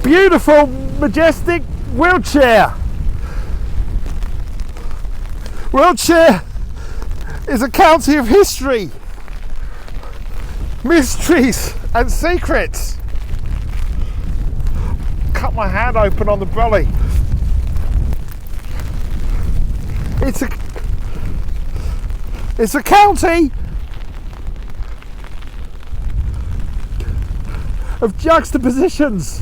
Beautiful, majestic Wiltshire. Wiltshire is a county of history, mysteries and secrets. Cut my hand open on the brolly. It's a county of juxtapositions.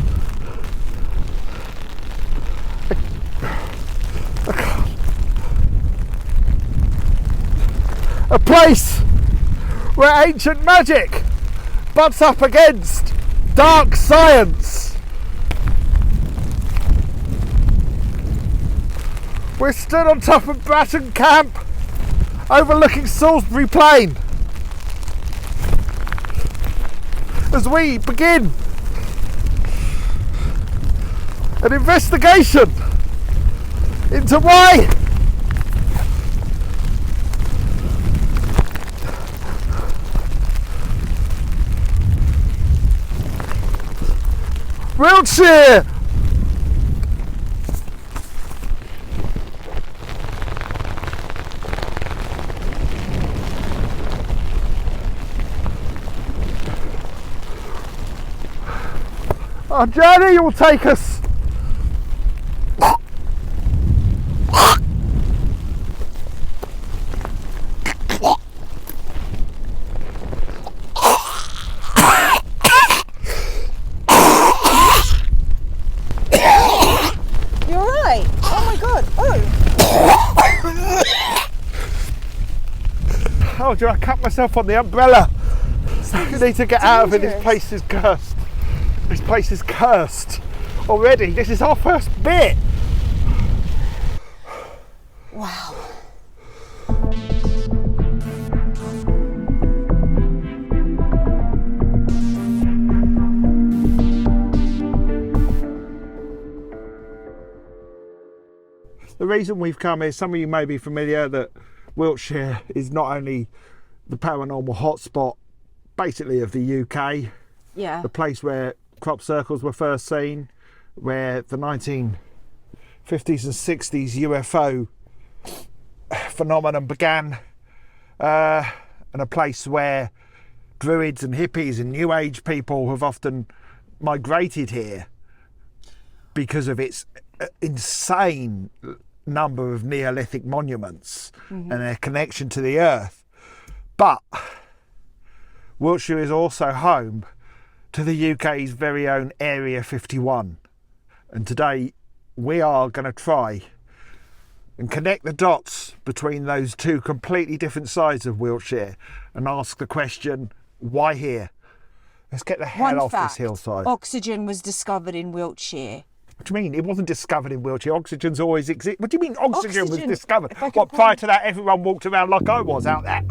A place where ancient magic butts up against dark science. We're stood on top of Bratton Camp, overlooking Salisbury Plain, as we begin an investigation into why Wiltshire our journey will take us I cut myself on the umbrella. So I need to get out of it. This place is cursed. This place is cursed already. This is our first bit. Wow. The reason we've come is, some of you may be familiar that Wiltshire is not only the paranormal hotspot basically of the UK, Yeah. the place where crop circles were first seen, where the 1950s and 60s UFO phenomenon began, and a place where druids and hippies and new age people have often migrated here because of its insane number of Neolithic monuments and their connection to the earth. But Wiltshire is also home to the UK's very own Area 51, and today we are going to try and connect the dots between those two completely different sides of Wiltshire and ask the question, why here? Let's get the hell off this hillside. Oxygen was discovered in Wiltshire. What do you mean? It wasn't discovered in Wiltshire. Oxygen's always existed. What do you mean oxygen was discovered? What, prior to that, everyone walked around like I was out there?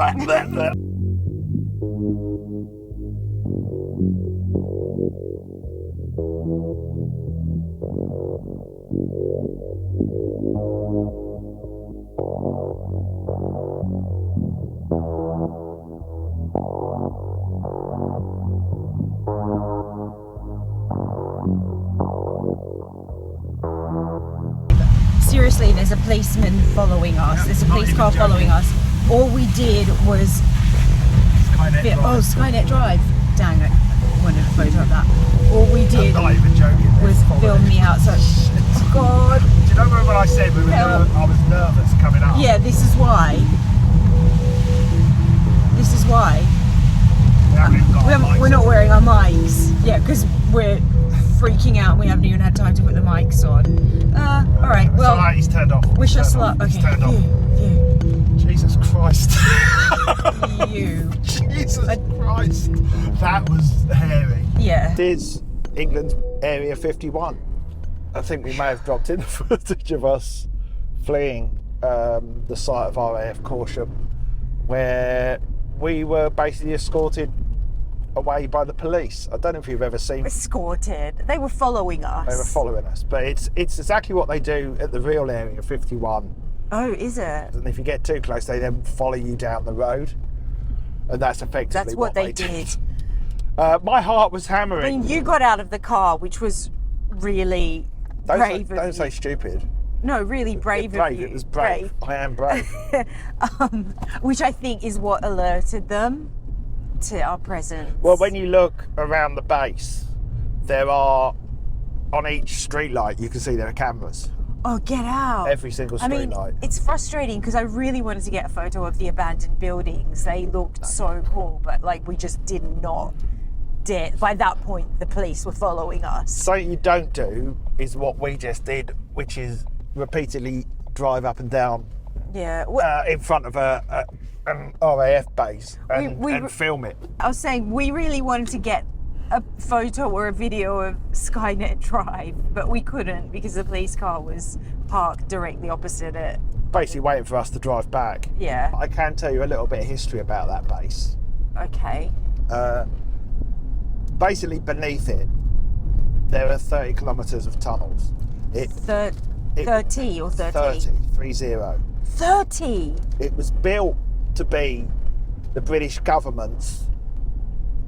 Seriously, there's a policeman following us. There's a police car following us. All we did was Skynet Drive. Dang it! I wanted a photo of that. All we did was film me outside. Oh God! Do you know when I said I was nervous coming up? Yeah, this is why. This is why. We're not wearing our mics. Yeah, because we're freaking out and we haven't even had time to put the mics on. Alright, well. Alright, he's turned off. Wish us luck. Okay. He's turned off. Jesus Christ. Jesus Christ. That was hairy. Yeah. It is England's Area 51. I think we may have dropped in the footage of us fleeing the site of RAF Corsham, where we were basically escorted away by the police. I don't know if you've ever seen. Escorted. They were following us. They were following us, but it's exactly what they do at the real Area 51. Oh, is it? And if you get too close, they then follow you down the road, and that's effectively what they did. My heart was hammering. I mean, you got out of the car, which was really brave. Don't say stupid. No, really brave Brave. of you. It was brave. I am brave. Which I think is what alerted them to our presence. Well, when you look around the base, there are, on each street light, you can see there are cameras. Oh, get out. Every single street light. It's frustrating because I really wanted to get a photo of the abandoned buildings. They looked so cool, but like we just did not dare. By that point, the police were following us. Something you don't do is what we just did, which is repeatedly drive up and down in front of an RAF base and film it. I was saying we really wanted to get a photo or a video of Skynet Drive, but we couldn't because the police car was parked directly opposite it. Basically waiting for us to drive back. Yeah. I can tell you a little bit of history about that base. Okay. Basically beneath it, there are 30 kilometres of tunnels. 30 or 30? 30. 30? It was built to be the British government's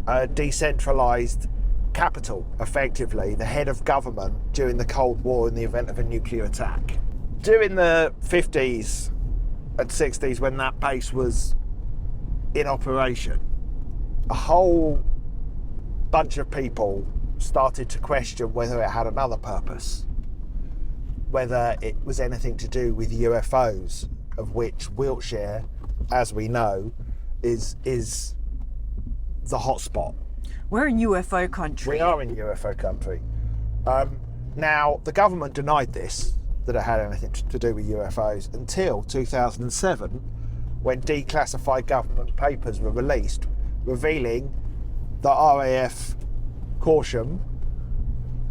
decentralised capital, effectively, the head of government during the Cold War in the event of a nuclear attack. During the 50s and 60s, when that base was in operation, a whole bunch of people started to question whether it had another purpose, whether it was anything to do with UFOs, of which Wiltshire, as we know, is the hotspot. We're in UFO country. We are in UFO country. Now, the government denied this, that it had anything to do with UFOs, until 2007, when declassified government papers were released, revealing the RAF Horsham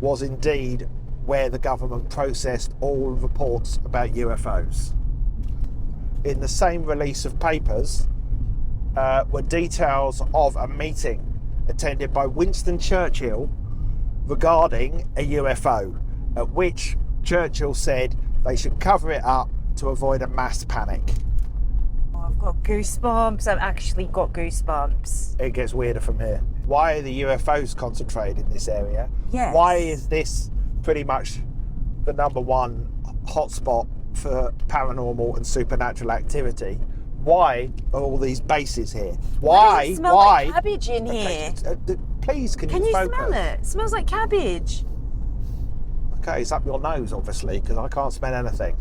was indeed where the government processed all reports about UFOs. In the same release of papers were details of a meeting attended by Winston Churchill regarding a UFO, at which Churchill said they should cover it up to avoid a mass panic. Oh, I've got goosebumps. I've actually got goosebumps. It gets weirder from here. Why are the UFOs concentrated in this area? Yes. Why is this pretty much the number one hotspot for paranormal and supernatural activity? Why are all these bases here? Why? It smells like cabbage in here. Please, can you focus? smell it? It smells like cabbage. Okay, it's up your nose, obviously, because I can't smell anything.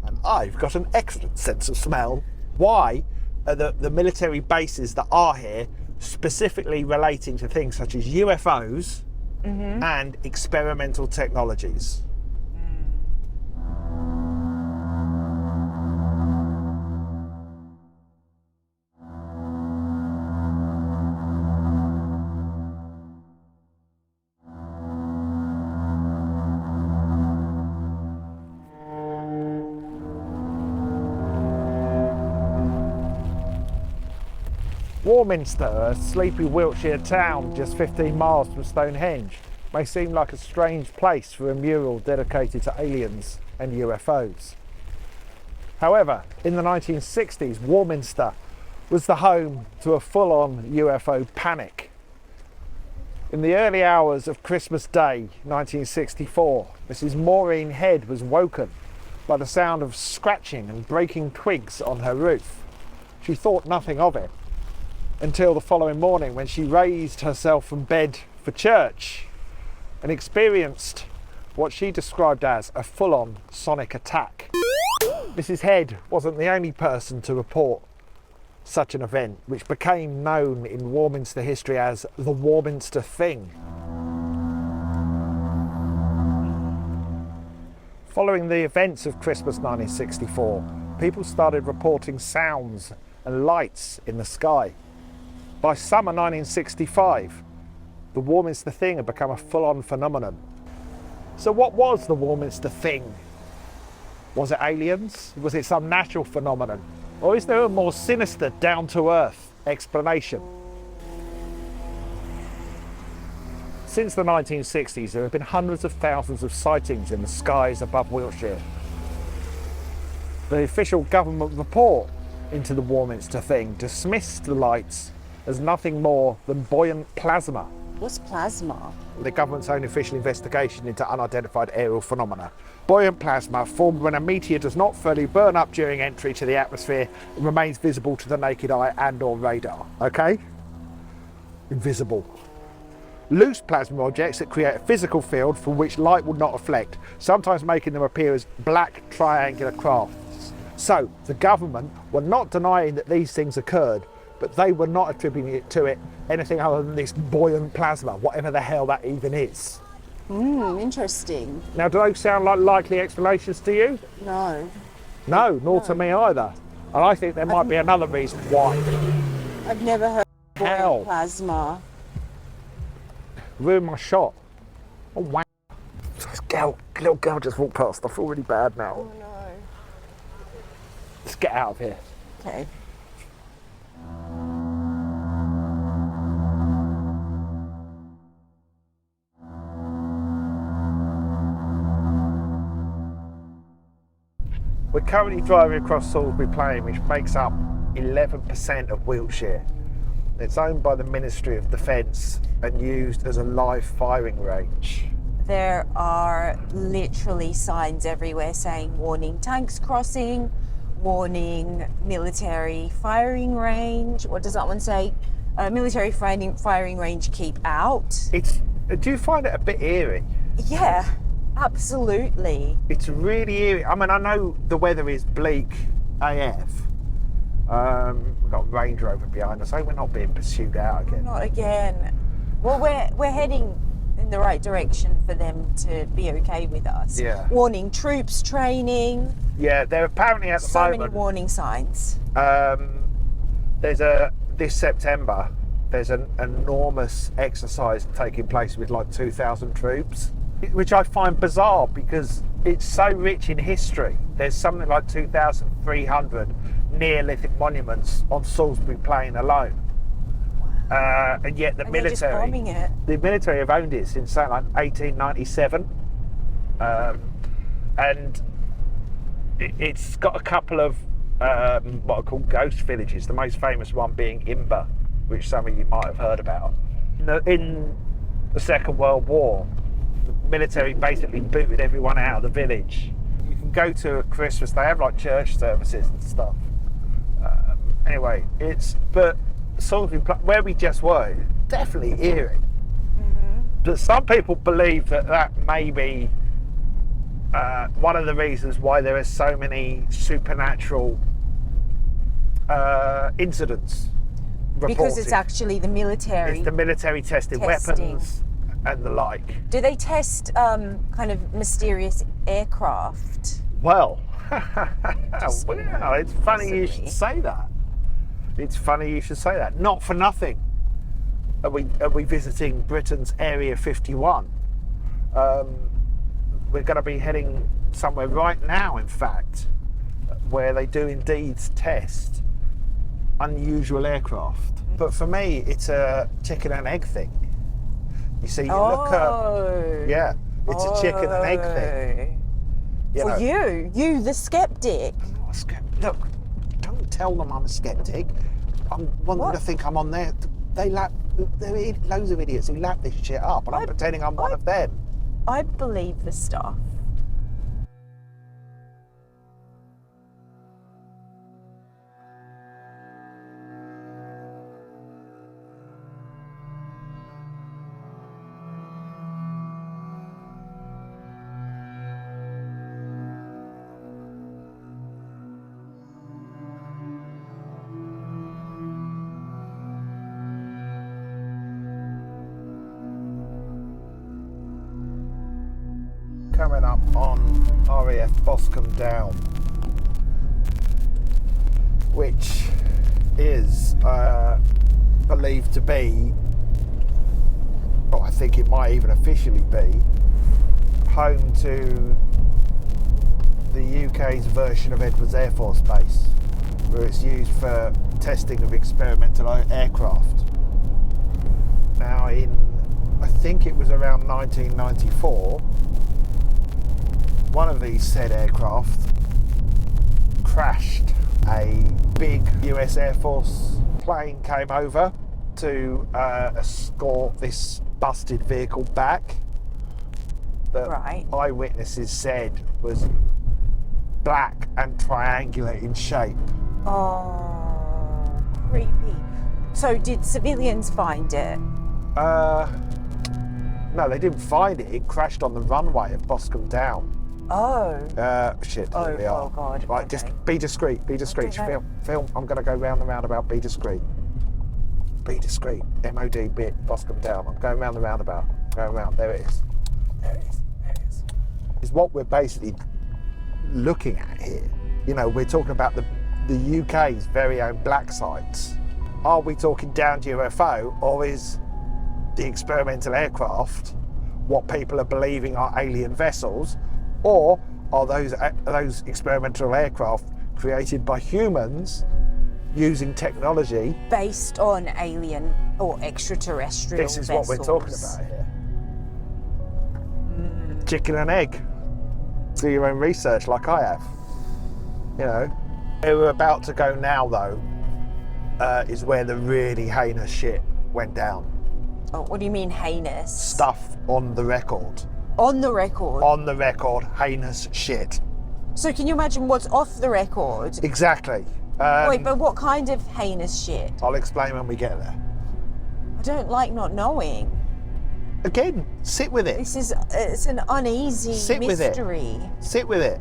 And I've got an excellent sense of smell. Why are the military bases that are here specifically relating to things such as UFOs and experimental technologies? Warminster, a sleepy Wiltshire town just 15 miles from Stonehenge, may seem like a strange place for a mural dedicated to aliens and UFOs. However, in the 1960s, Warminster was the home to a full-on UFO panic. In the early hours of Christmas Day 1964, Mrs. Maureen Head was woken by the sound of scratching and breaking twigs on her roof. She thought nothing of it until the following morning, when she raised herself from bed for church and experienced what she described as a full-on sonic attack. Mrs. Head wasn't the only person to report such an event, which became known in Warminster history as the Warminster Thing. Following the events of Christmas 1964, people started reporting sounds and lights in the sky. By summer 1965, the Warminster Thing had become a full-on phenomenon. So what was the Warminster Thing? Was it aliens? Was it some natural phenomenon? Or is there a more sinister, down-to-earth explanation? Since the 1960s, there have been hundreds of thousands of sightings in the skies above Wiltshire. The official government report into the Warminster Thing dismissed the lights as nothing more than buoyant plasma What's plasma? The government's own official investigation into unidentified aerial phenomena. Buoyant plasma formed when a meteor does not fully burn up during entry to the atmosphere and remains visible to the naked eye and or radar. Okay? Invisible. Loose plasma objects that create a physical field from which light would not reflect, sometimes making them appear as black triangular crafts. So, the government were not denying that these things occurred, but they were not attributing it to anything other than this buoyant plasma, whatever the hell that even is. Interesting. Now, do those sound like likely explanations to you? No. No, nor to me either. And I think there might be another reason why. I've never heard of Hell. buoyant plasma. Ruined my shot. Oh, wow. This little girl just walked past. I feel really bad now. Oh no. Let's get out of here. Okay. We're currently driving across Salisbury Plain, which makes up 11% of Wiltshire. It's owned by the Ministry of Defence and used as a live firing range. There are literally signs everywhere saying warning tanks crossing, warning military firing range. What does that one say? Military firing range, keep out. Do you find it a bit eerie? Yeah, absolutely. It's really eerie. I mean, I know the weather is bleak AF. We've got a Range Rover behind us. We're not being pursued out again. Not again. Well, we're heading in the right direction for them to be okay with us. Yeah. Warning troops training. Yeah, they're apparently at the So moment. many warning signs. This September, there's an enormous exercise taking place with like 2,000 troops, which I find bizarre because it's so rich in history. There's something like 2,300 Neolithic monuments on Salisbury Plain alone. And yet the They're just bombing it. the military have owned it since something like 1897. And it's got a couple of what are called ghost villages, the most famous one being Imber, which some of you might have heard about. In the Second World War, the military basically booted everyone out of the village. You can go to at Christmas, they have like church services and stuff. Anyway, but Salisbury, where we just were, definitely eerie. But some people believe that may be one of the reasons why there are so many supernatural incidents reported. Because it's actually the military. It's the military testing weapons and the like. Do they test kind of mysterious aircraft? Well, it's funny you should say that. It's funny you should say that. Not for nothing are we visiting Britain's Area 51. We're going to be heading somewhere right now, in fact, where they do indeed test unusual aircraft. But for me, it's a chicken and egg thing. You see, look at... Yeah, it's a chicken and egg thing. For you, the skeptic. I'm not a skeptic. Look, don't tell them I'm a skeptic. I want them to think I'm on there. There are loads of idiots who lap this shit up, and I'm pretending I'm one of them. I believe the stuff. Coming up on RAF Boscombe Down, which is believed to be, well, I think it might even officially be, home to the UK's version of Edwards Air Force Base, where it's used for testing of experimental aircraft. Now, I think it was around 1994, one of these said aircraft crashed. A big US Air Force plane came over to escort this busted vehicle back that Right. eyewitnesses said was black and triangular in shape. Oh, creepy. So did civilians find it? No, they didn't find it. It crashed on the runway at Boscombe Down. Oh. Shit, Oh, here we are. oh God. Right, Okay. just be discreet, be discreet. I don't Film. I'm going to go round the roundabout, be discreet. Be discreet. MOD bit, Boscombe Down. I'm going round the roundabout. Going round. There it is. There it is. There it is. It's what we're basically looking at here. You know, we're talking about the UK's very own black sites. Are we talking downed UFO, or is the experimental aircraft what people are believing are alien vessels, or are those experimental aircraft created by humans using technology Based on alien or extraterrestrial This is vessels. what we're talking about here. Chicken and egg. Do your own research like I have. You know. Where we're about to go now, though, is where the really heinous shit went down. Oh, what do you mean heinous? Stuff on the record. On the record? On the record, heinous shit. So can you imagine what's off the record? Exactly. Wait, but what kind of heinous shit? I'll explain when we get there. I don't like not knowing. Again, sit with it. It's an uneasy Sit with it. mystery. Sit with it.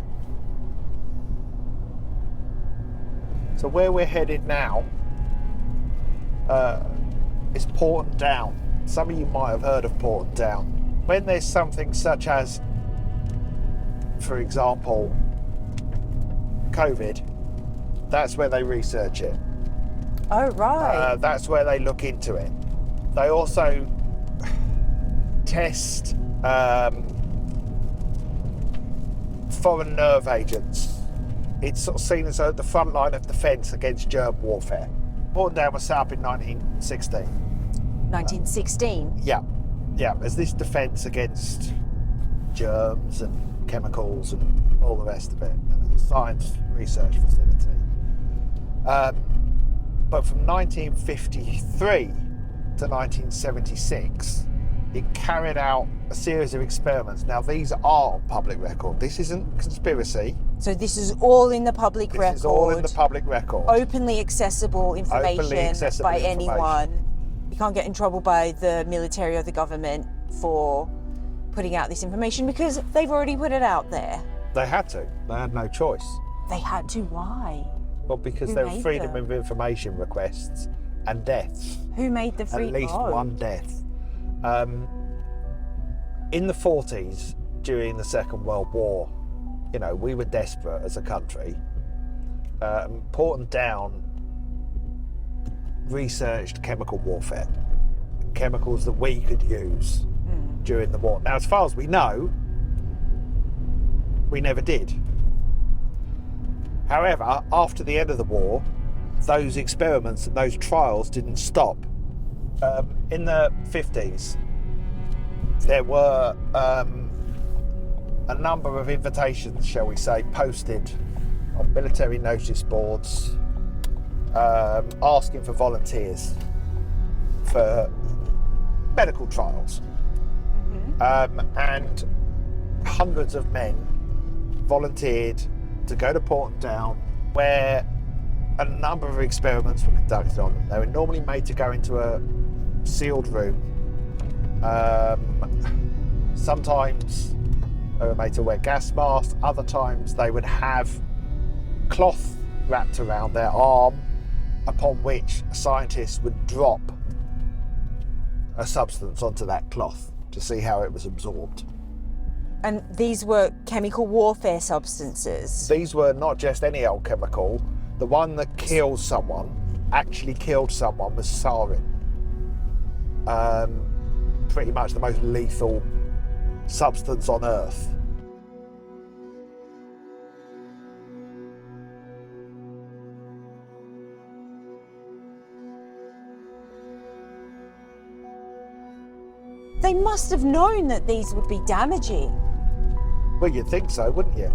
So where we're headed now is Porton Down. Some of you might have heard of Porton Down. When there's something such as, for example, COVID, that's where they research it. Oh, right. That's where they look into it. They also test foreign nerve agents. It's sort of seen as the front line of defence against germ warfare. Porton Down was set up in 1916. 1916? Yeah, as this defence against germs and chemicals and all the rest of it, and a science research facility. But from 1953 to 1976, it carried out a series of experiments. Now, these are on public record. This isn't conspiracy. So this is all in the public record. This is all in the public record. Openly accessible information by information. anyone. You can't get in trouble by the military or the government for putting out this information because they've already put it out there. They had to. They had no choice. They had to. Why? Well, because Who there were made freedom them? of information requests and deaths. Who made the free? At least one death. In the 40s, during the Second World War, you know, we were desperate as a country. Porton Down researched chemical warfare, chemicals that we could use during the war. Now, as far as we know, we never did. However, after the end of the war, those experiments and those trials didn't stop. In the 50s, there were a number of invitations, shall we say, posted on military notice boards asking for volunteers for medical trials. And hundreds of men volunteered to go to Porton Down, where a number of experiments were conducted on them. They were normally made to go into a sealed room. Sometimes they were made to wear gas masks, other times they would have cloth wrapped around their arm upon which scientists would drop a substance onto that cloth to see how it was absorbed. And these were chemical warfare substances. These were not just any old chemical. The one that killed someone, actually killed someone, was sarin. Pretty much the most lethal substance on Earth. They must have known that these would be damaging. Well, you'd think so, wouldn't you?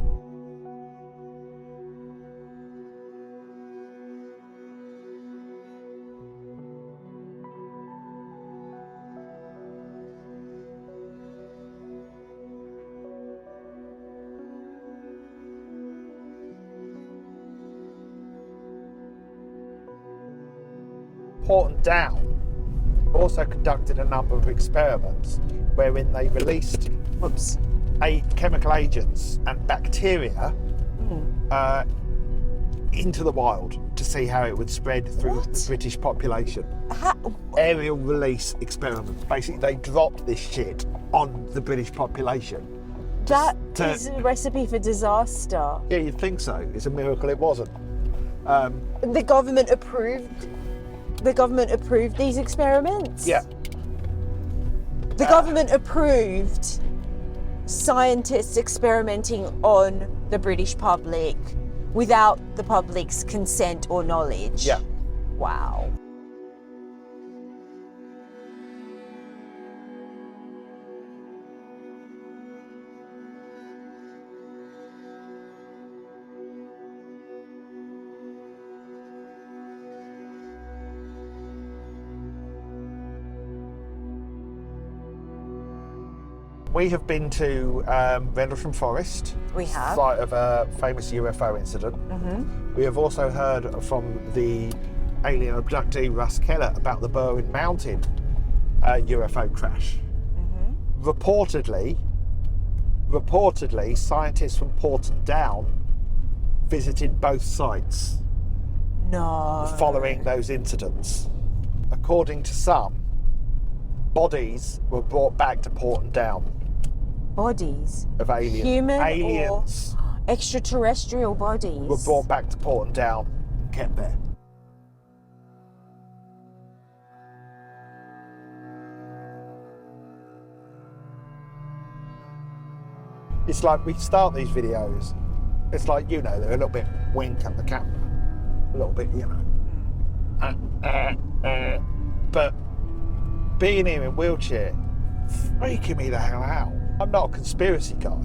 Porton Down also conducted a number of experiments wherein they released chemical agents and bacteria into the wild to see how it would spread through the British population. Aerial release experiments. Basically, they dropped this shit on the British population. That is a recipe for disaster. Yeah, you'd think so. It's a miracle it wasn't. The government approved. The government approved these experiments. Yeah. The government approved scientists experimenting on the British public without the public's consent or knowledge. Yeah. Wow. We have been to Rendlesham Forest. We have. Site of a famous UFO incident. We have also heard from the alien abductee Russ Keller about the Berwyn Mountain UFO crash. Reportedly, scientists from Porton Down visited both sites No. following those incidents. According to some, bodies were brought back to Porton Down. Bodies? Of aliens. Human aliens or extraterrestrial bodies? were brought back to Porton Down and kept there. It's like we start these videos, it's like, you know, they're a little bit wink at the camera. A little bit, you know. But being here in Wiltshire, freaking me the hell out. I'm not a conspiracy guy.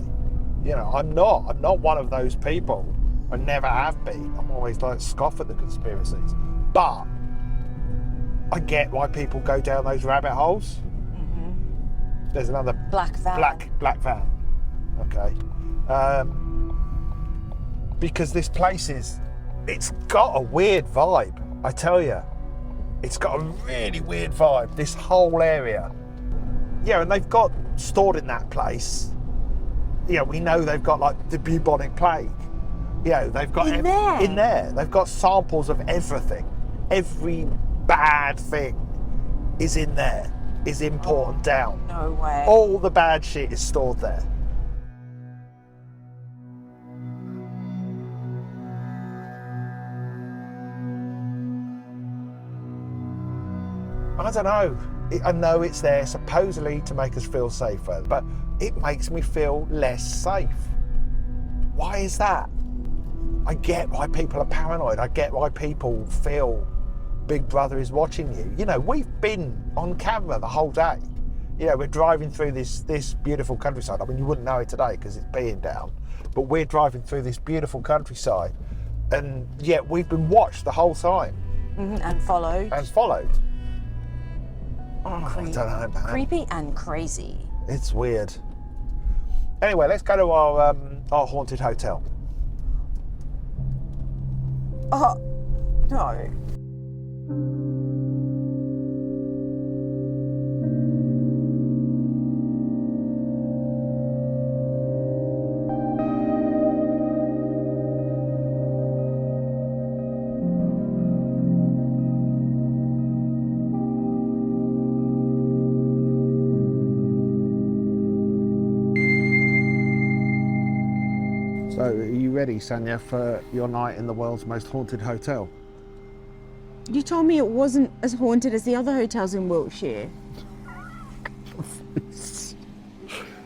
You know, I'm not one of those people. I never have been. I'm always like scoff at the conspiracies. But I get why people go down those rabbit holes. There's another black van. Black van. Okay. Because this place it's got a weird vibe, I tell you. It's got a really weird vibe, this whole area. Yeah, and they've got stored in that place. You know, we know they've got like the bubonic plague. You know, they've got in there. They've got samples of everything. Every bad thing is in there, is in Porton Down. No way. All the bad shit is stored there. I don't know. I know it's there supposedly to make us feel safer, but it makes me feel less safe. Why is that? I get why people are paranoid. I get why people feel Big Brother is watching you. You know, we've been on camera the whole day. You know, we're driving through this beautiful countryside. I mean, you wouldn't know it today because it's being down, but we're driving through this beautiful countryside, and yet we've been watched the whole time. And followed. Oh, I don't know, man. Creepy and crazy. It's weird. Anyway, let's go to our haunted hotel. Oh, no. So, are you ready, Sanya, for your night in the world's most haunted hotel? You told me it wasn't as haunted as the other hotels in Wiltshire.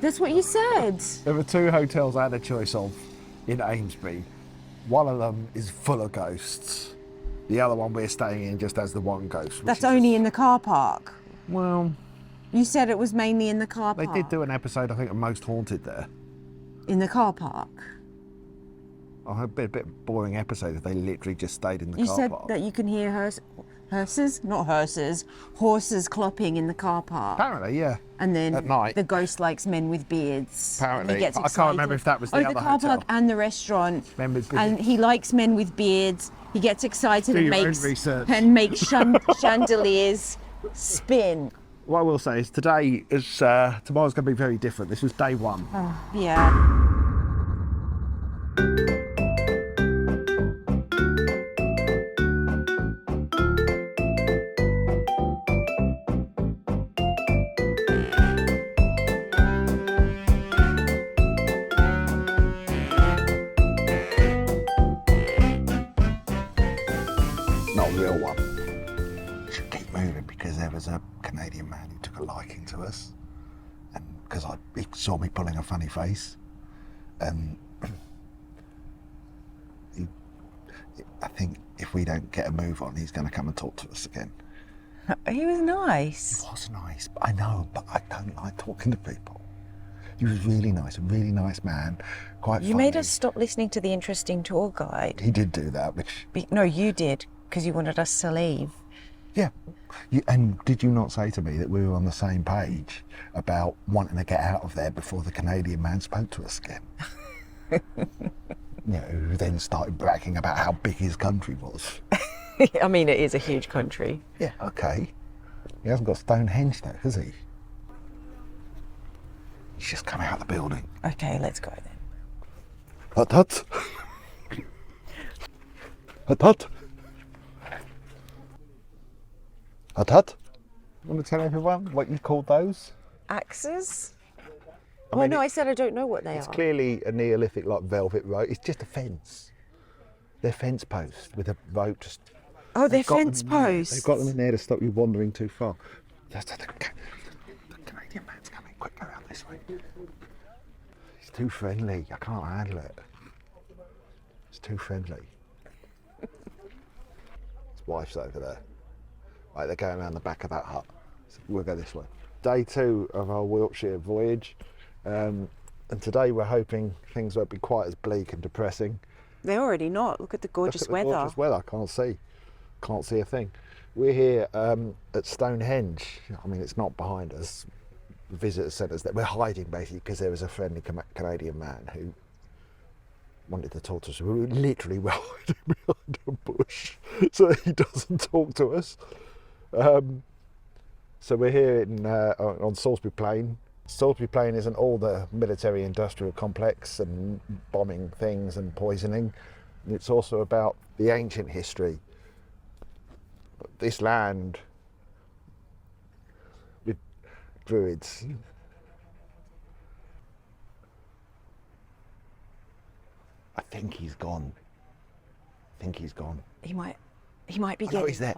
That's what you said. There are two hotels I had a choice of in Amesbury. One of them is full of ghosts. The other one we're staying in just has the one ghost. That's only in the car park. Well, You said it was mainly in the car park. they did do an episode, I think, of Most Haunted there. In the car park. Oh, it'd be a bit boring episode if they literally just stayed in the You car said park. that you can hear her hearses? Not hearses. Horses clopping in the car park. Apparently, yeah. And then at night. the ghost likes men with beards. Apparently. He gets I excited. can't remember if that was the other car hotel. park and the restaurant. Men with beards. And he likes men with beards. He gets excited Do and your own makes research. chandeliers spin. What I will say is today is tomorrow's going to be very different. This was day one. Yeah. Not a real one. Should keep moving because there was a Canadian man who took a liking to us, and because he saw me pulling a funny face, and I think if we don't get a move on, he's going to come and talk to us again. He was nice. It was nice, I know, but I don't like talking to people. He was really nice, a really nice man, quite funny. You made us stop listening to the interesting tour guide. He did do that, which... No, you did, because you wanted us to leave. Yeah. And did you not say to me that we were on the same page about wanting to get out of there before the Canadian man spoke to us again? Who then started bragging about how big his country was. I mean, it is a huge country. Yeah, okay. He hasn't got Stonehenge though, has he? He's just come out of the building. Okay, let's go then. Hut hut. Hut hut. Hut hut. You want to tell everyone what you called those? Axes? I mean, no, I said I don't know what they It's are. clearly a Neolithic like velvet rope. It's just a fence. They're fence posts with a rope just... Oh, they're They've got fence them in there. posts. They've got them in there to stop you wandering too far. The Canadian man's coming. Quick, go around this way. He's too friendly. I can't handle it. It's too friendly. His wife's over there. Right, they're going around the back of that hut. So we'll go this way. Day 2 of our Wiltshire voyage. And today we're hoping things won't be quite as bleak and depressing. They're already not. Look at the gorgeous weather. Gorgeous weather. Can't see a thing. We're here at Stonehenge. I mean, it's not behind us. The visitor centres that we're hiding basically because there was a friendly Canadian man who wanted to talk to us. We were literally hiding behind a bush so he doesn't talk to us. So we're here on Salisbury Plain. Salisbury Plain isn't all the military industrial complex and bombing things and poisoning. It's also about the ancient history. This land with druids. I think he's gone. He might be Oh, getting... no, he's there.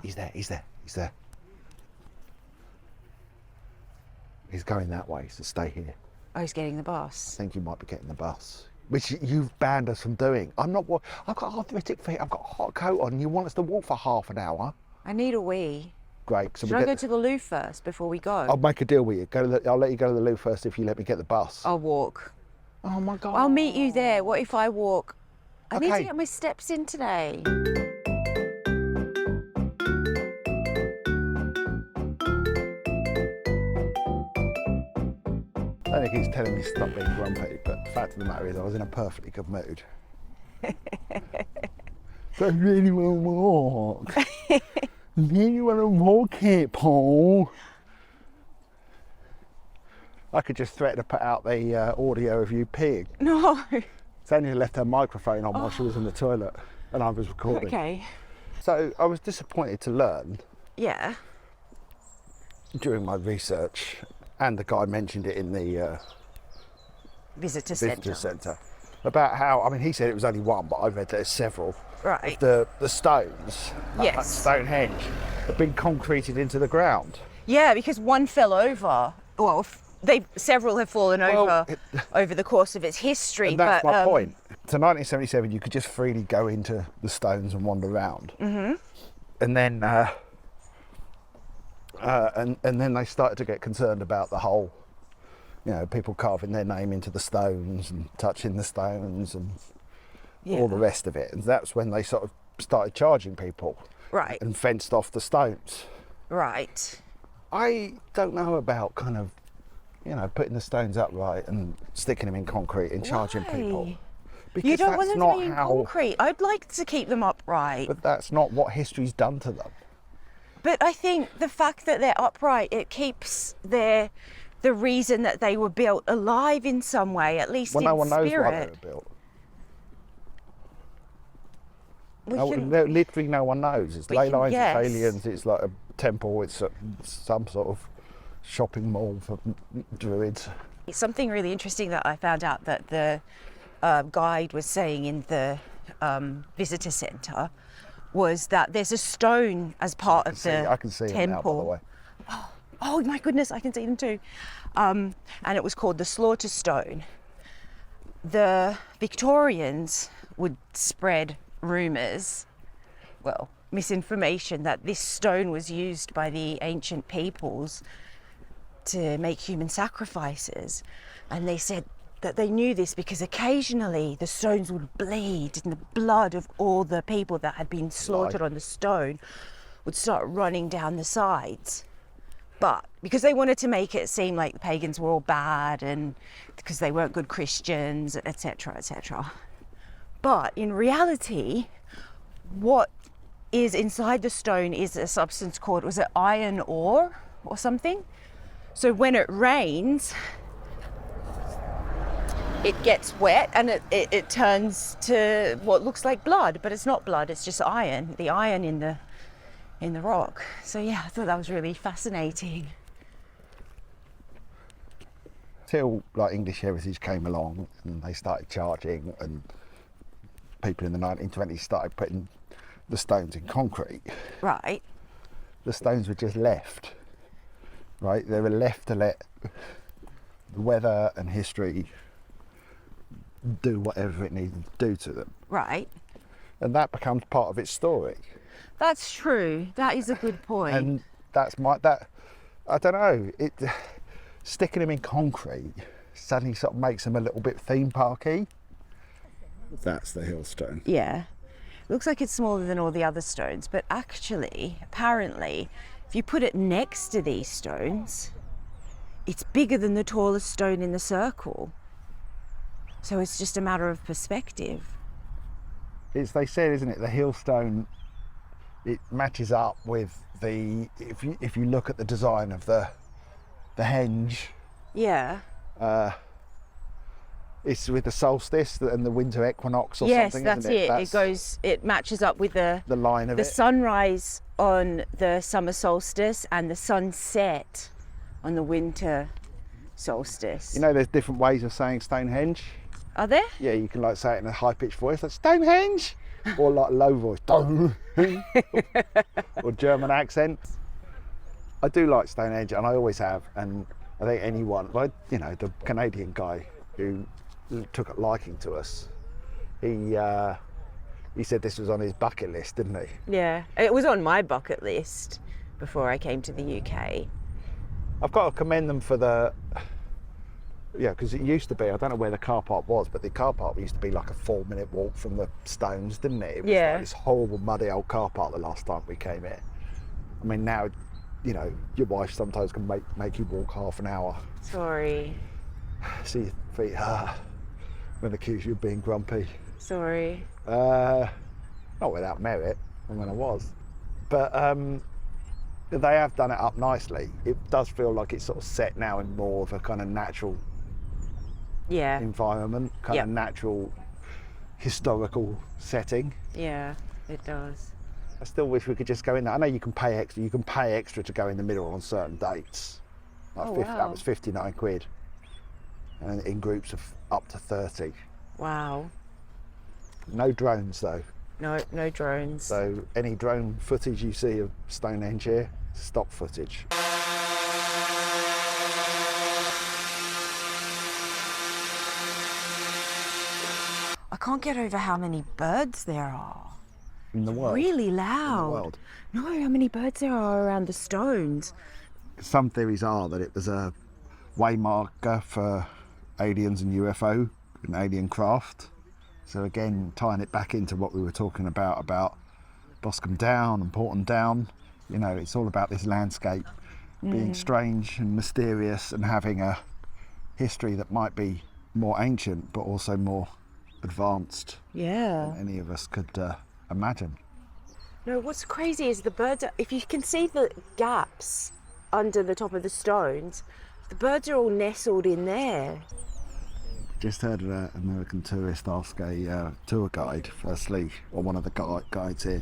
He's going that way, so stay here. Oh, he's getting the bus. I think you might be getting the bus, which you've banned us from doing. I've got arthritic feet, I've got a hot coat on, and you want us to walk for half an hour? I need a wee. Great. So Should I go to the loo first before we go? I'll make a deal with you. I'll let you go to the loo first if you let me get the bus. I'll walk. Oh my God. I'll meet you there. What if I walk? I need to Okay. get my steps in today. I think he's telling me to stop being grumpy, but the fact of the matter is I was in a perfectly good mood. I really want to walk. I really want to walk here, Paul. I could just threaten to put out the audio of you peeing. No. Tanya left her microphone on while she was in the toilet and I was recording. Okay. So I was disappointed to learn Yeah. during my research, and the guy mentioned it in the Visitor visitor centre. centre, about how, I mean, he said it was only one, but I've read there's several. Right. The stones, like Yes. Stonehenge, have been concreted into the ground. Yeah, because one fell over. Well, several have fallen Well, over the course of its history. And that's but, my point. To 1977, you could just freely go into the stones and wander around. Mm-hmm. And then, and then they started to get concerned about the whole, people carving their name into the stones and touching the stones and all the rest of it. And that's when they sort of started charging people. Right. and fenced off the stones. Right. I don't know about kind of, you know, putting the stones upright and sticking them in concrete and charging people. Why? Because You don't that's want them not to be in how, concrete. I'd like to keep them upright. but that's not what history's done to them. But I think the fact that they're upright, it keeps the reason that they were built alive in some way, at least Well, in no one knows why spirit. they were built. We No, can- literally no one knows. It's we ley can lines, guess. it's aliens, it's like a temple, it's some sort of shopping mall for druids. Something really interesting that I found out that the guide was saying in the visitor centre was that there's a stone as part of the I can see them now, by the temple. way. Oh my goodness, I can see them too. And it was called the Slaughter Stone. The Victorians would spread rumours, well, misinformation, that this stone was used by the ancient peoples to make human sacrifices. And they said that they knew this because occasionally the stones would bleed, and the blood of all the people that had been slaughtered on the stone would start running down the sides. But because they wanted to make it seem like the pagans were all bad and because they weren't good Christians, etc., etc. But in reality, what is inside the stone is a substance called, was it iron ore or something? So when it rains, it gets wet and it turns to what looks like blood, but it's not blood, it's just iron, the iron in the rock. So yeah, I thought that was really fascinating. Till like English heritage came along and they started charging, and people in the 1920s started putting the stones in concrete. Right. The stones were just left, right? They were left to let the weather and history do whatever it needed to do to them. Right. And that becomes part of its story. That's true. That is a good point. And that's I don't know, sticking them in concrete suddenly sort of makes them a little bit theme parky. That's the hill stone. Yeah. Looks like it's smaller than all the other stones, but actually, apparently, if you put it next to these stones, it's bigger than the tallest stone in the circle. So it's just a matter of perspective. It's, they said, isn't it, the hill stone, it matches up with the, if you look at the design of the henge, Yeah. it's with the solstice and the winter equinox or Yes, something, that's isn't it? it. It matches up with the line of the it. sunrise on the summer solstice and the sunset on the winter solstice. You know, there's different ways of saying Stonehenge. Are there? Yeah, you can like say it in a high-pitched voice, like Stonehenge, or like a low voice, or German accent. I do like Stonehenge, and I always have, and I think anyone, like, you know, the Canadian guy who took a liking to us, he said this was on his bucket list, didn't he? Yeah, it was on my bucket list before I came to the UK. I've got to commend them for the, yeah, because it used to be, I don't know where the car park was, but the car park used to be like a 4-minute walk from the stones, didn't it? It was Yeah. like this horrible muddy old car park the last time we came here. I mean, now, you know, your wife sometimes can make you walk half an hour. Sorry. See your feet, when accuse you of being grumpy. Sorry. Not without merit, I mean, I was. But they have done it up nicely. It does feel like it's sort of set now in more of a kind of natural Yeah. environment, kind Yep. of natural historical setting. Yeah, it does. I still wish we could just go in there. I know you can pay extra. You can pay extra to go in the middle on certain dates. Like Oh, 50, wow. that was 59 quid, and in groups of up to 30. Wow. No drones though. No drones. So any drone footage you see of Stonehenge here, stock footage. I can't get over how many birds there are. In the world. Really loud. In the world. No, how many birds there are around the stones. Some theories are that it was a waymarker for aliens and UFO and alien craft. So again, tying it back into what we were talking about Boscombe Down and Porton Down. You know, it's all about this landscape being strange and mysterious and having a history that might be more ancient but also more advanced than any of us could imagine. No, what's crazy is the birds, if you can see the gaps under the top of the stones, the birds are all nestled in there. Just heard an American tourist ask a tour guide, firstly, or one of the guides here,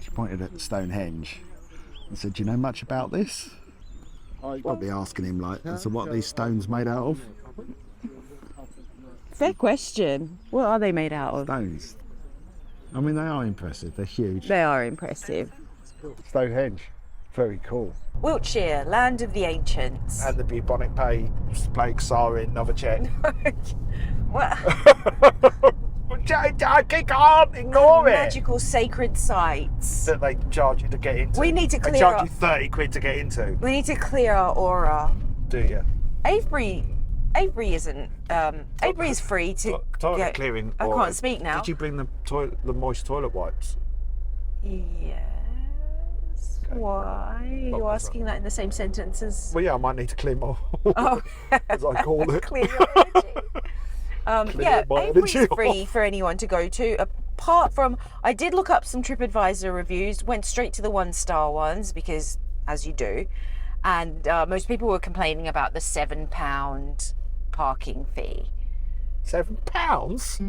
she pointed at Stonehenge and said, "Do you know much about this?" I'll be asking him, like, so what are these stones made out of? Fair question. What are they made out of? Stones. I mean, they are impressive, they're huge. They are impressive. Stonehenge, very cool. Wiltshire, land of the ancients. And the bubonic plague, sarin, Novichok. What? I can't ignore it. Magical sacred sites. That they charge you to get into. We need to They clear charge up. you 30 quid to get into. We need to clear our aura. Do you? Avebury isn't. Avebury is free to Toilet get. clearing. I can't speak now. Did you bring the moist toilet wipes? Yes. Why? Are you asking that in the same sentence as? Well, yeah, I might need to clean more. Oh. As I call it. Clear your energy. Yeah, Avebury's free for anyone to go to. Apart from, I did look up some TripAdvisor reviews, went straight to the 1-star ones because, as you do, and most people were complaining about the £7 parking fee. £7?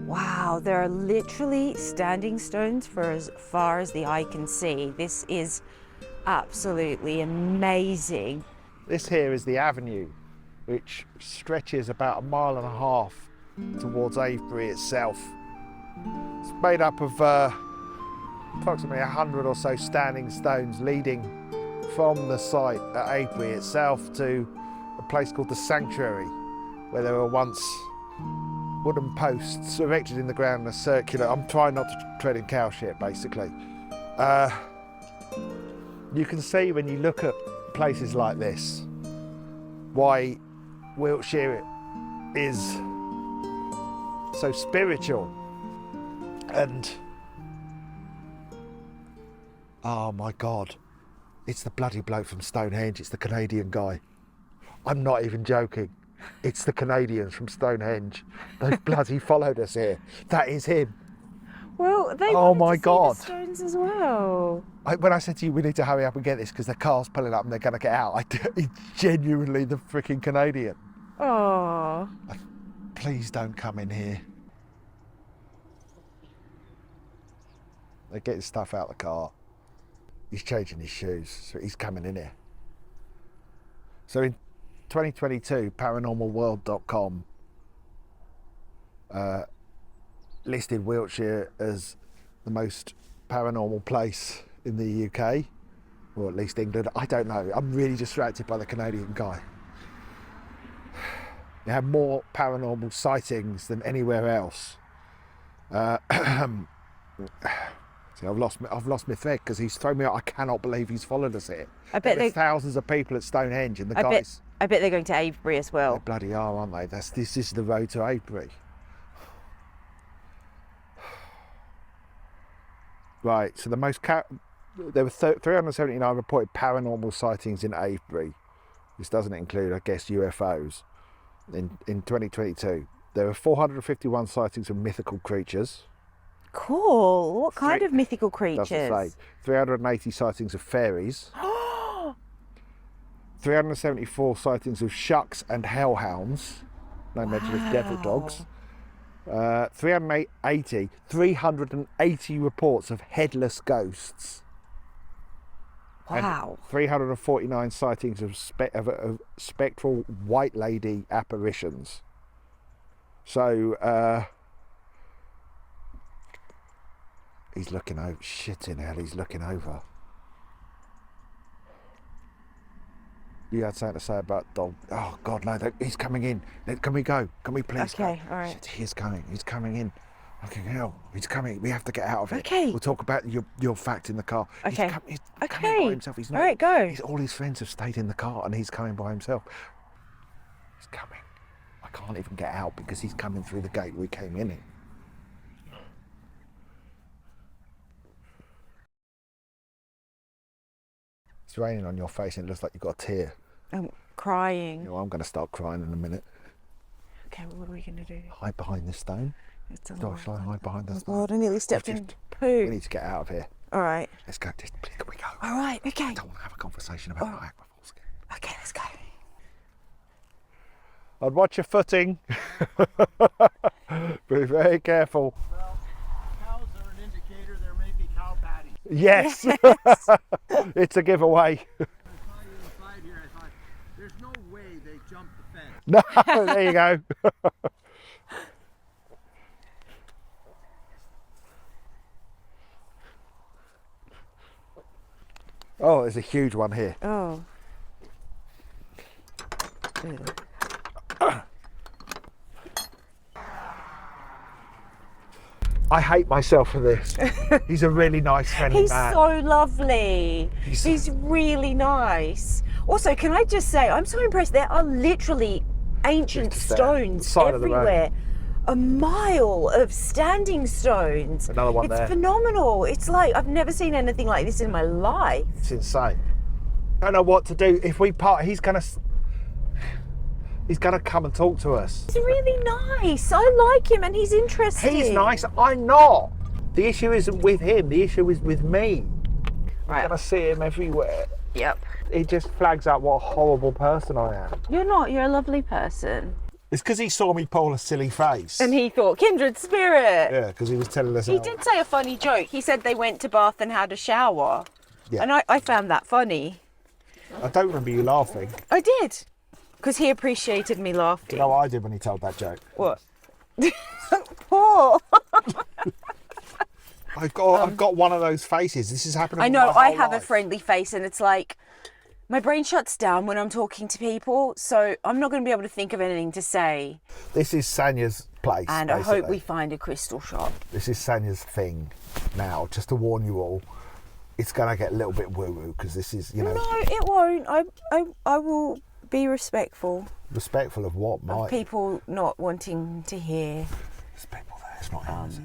Wow, there are literally standing stones for as far as the eye can see. This is absolutely amazing. This here is the avenue, which stretches about 1.5 miles towards Avebury itself. It's made up of approximately 100 or so standing stones leading from the site at Avebury itself to a place called the Sanctuary, where there were once wooden posts erected in the ground in a circular. I'm trying not to tread in cow shit, basically. You can see when you look at places like this why Wiltshire is so spiritual. And oh my God, it's the bloody bloke from Stonehenge. It's the Canadian guy. I'm not even joking. It's the Canadians from Stonehenge. They've bloody followed us here. That is him. Well, they Oh wanted my to God. see the stones as well. When I said to you, we need to hurry up and get this because the car's pulling up and they're going to get out, it's genuinely the freaking Canadian. Oh. Please don't come in here. They're getting stuff out of the car. He's changing his shoes, so he's coming in here. So in 2022, paranormalworld.com listed Wiltshire as the most paranormal place in the UK, or at least England. I don't know. I'm really distracted by the Canadian guy. They have more paranormal sightings than anywhere else. See, I've lost my thread because he's thrown me out. I cannot believe he's followed us here. I bet there's thousands of people at Stonehenge, and the guys. I bet they're going to Avebury as well. They bloody are, aren't they? This is the road to Avebury. Right. So there were 379 reported paranormal sightings in Avebury. This doesn't include, I guess, UFOs. In 2022, there were 451 sightings of mythical creatures. Cool. What kind of mythical creatures? Doesn't say. 380 sightings of fairies. 374 sightings of shucks and hellhounds. No mention of devil dogs. 380 reports of headless ghosts. Wow. And 349 sightings of spectral white lady apparitions. So, he's looking over. Shit in hell, he's looking over. You had something to say about dog. Oh God, no! He's coming in. Can we go? Can we please go? Okay, all right. Shit, he's coming. He's coming in. Fucking hell! He's coming. We have to get out of it. Okay. We'll talk about your fact in the car. Okay. He's coming by himself. He's not. All right, go. All his friends have stayed in the car, and he's coming by himself. He's coming. I can't even get out because he's coming through the gate we came in. It's raining on your face and it looks like you've got a tear. I'm crying. I'm going to start crying in a minute. Okay, what are we going to do? Hide behind this stone. Shall I hide behind this stone? God, I nearly stepped in poo. We need to get out of here. All right. Let's go. Please, can we go? All right, okay. I don't want to have a conversation about Niagara Falls again. Okay, let's go. I'd watch your footing. Be very careful. Well, cows are an indicator there may be cow patties. Yes. It's a giveaway. I saw you inside here, I thought, there's no way they jumped the fence. No, there you go. Oh, there's a huge one here. Oh. I hate myself for this. He's a really nice, friendly He's man. so lovely. He's really nice. Also, can I just say, I'm so impressed. There are literally ancient Just there, stones side of the road. everywhere. A mile of standing stones. Another one there. It's phenomenal. It's like, I've never seen anything like this in my life. It's insane. I don't know what to do. If we part, he's gonna come and talk to us. He's really nice. I like him and he's interesting. He's nice. I'm not. The issue isn't with him. The issue is with me. Right. I'm gonna see him everywhere. Yep. It just flags up what a horrible person I am. You're not. You're a lovely person. It's because he saw me pull a silly face. And he thought, kindred spirit. Yeah, because he was telling us. He did say a funny joke. He said they went to Bath and had a shower. Yeah. And I found that funny. I don't remember you laughing. I did. Because he appreciated me laughing. You know what I did when he told that joke? What? Poor. I've got one of those faces. This is happening. I know, my I whole have a life. friendly face and it's like, my brain shuts down when I'm talking to people, so I'm not going to be able to think of anything to say. This is Sanya's place. And basically. I hope we find a crystal shop. This is Sanya's thing now, just to warn you all. It's going to get a little bit woo-woo because this is, you know... No, it won't. I will be respectful Respectful of what, Mike? of people not wanting to hear. There's people there, it's not him, is it?